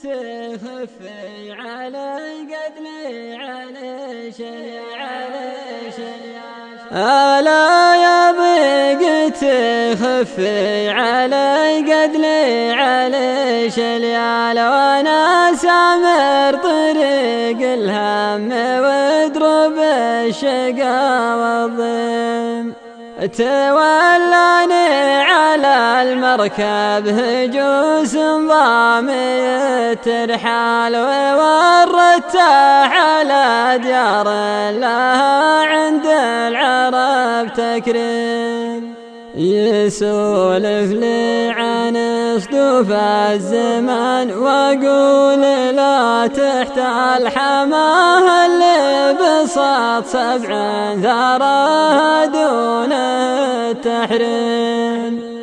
تخفي علي قدلي علي ألا يا ضيق تخفي علي قدلي علي شليال وانا سامر طريق الهم ودروب الشقا والضيم تولاني على المركب هجوس ضامي ترحال وورته على ديار لها عند العرب تكريم يسولف لي عن صدوف الزمان واقول لا تحتال حماه اللي بساط 7 ثراها دون التحريم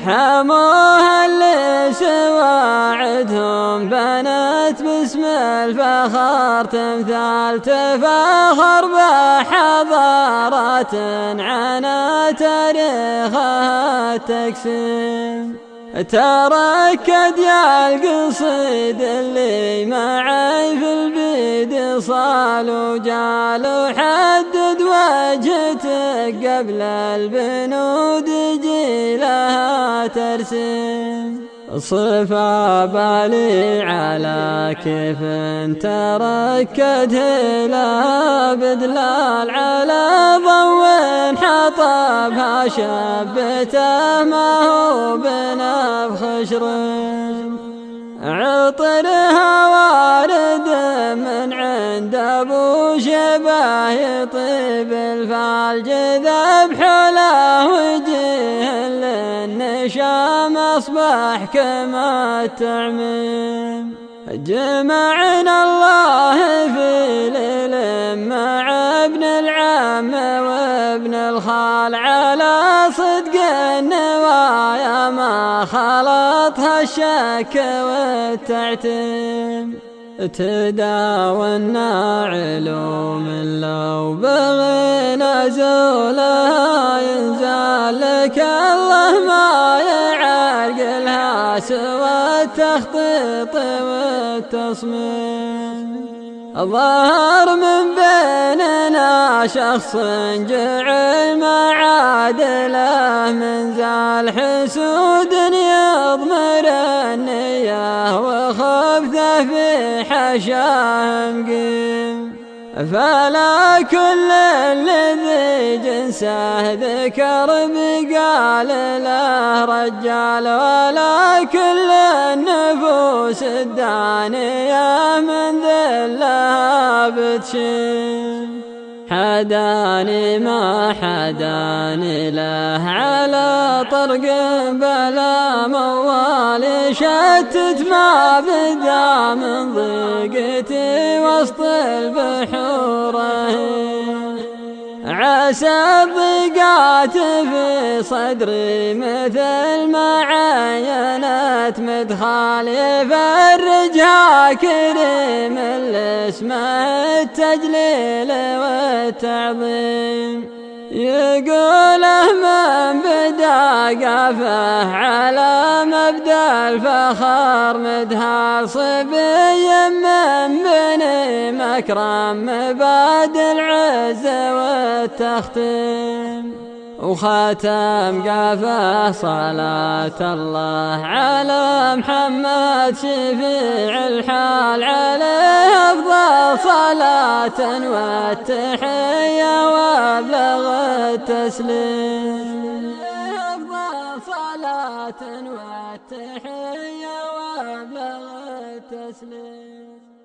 حموها اللي سواعدهم بنت باسم الفخر تمثال تفاخر بحضارات عنا تاريخها التقسيم تركد يا القصيد اللي معي في البيد صال وجال وحدد وجهتك قبل البنود يجي لها ترسيم صفا بالي على كيف تركده لا بدلال على ضوء حطبها شبته ما هو بنفخ شرم عطرها وارد من عند ابو شبه يطيب الفالج ذبح له وجه للنشام اصبح كما التعميم جمعنا الله في ليل مع ابن العم وابن الخال على صدق النوايا ما خلطها الشك والتعتيم تداولنا علوم لو بغينا زولها ينزل لك الله ما يعرقلها سوى التخطيط والتصميم ظهر من بيننا شخص جعل معادله من زال حسود يضمر النية وخبثه في حشاه مقيم فلا كل الذي جنسه ذكر بقال له رجال ولا كل النفوس الدانية من ذلها بتشيم حداني ما حداني له على طرق بلا موال شتت ما بدا من ضيقتي وسط البحور عسى الضيقات في صدري مثل ما عينت مدخال يفرجها كريم اللي اسمه التجليل والتعظيم يقوله من بدا قفه على مبدا الفخر مدها صبي من بني مكرم مبادئ العز والتختيم وخاتم قافه صلاة الله على محمد شفيع الحال عليه أفضل صلاة والتحية وأبلغ التسليم أفضل صلاة والتحية وأبلغ التسليم.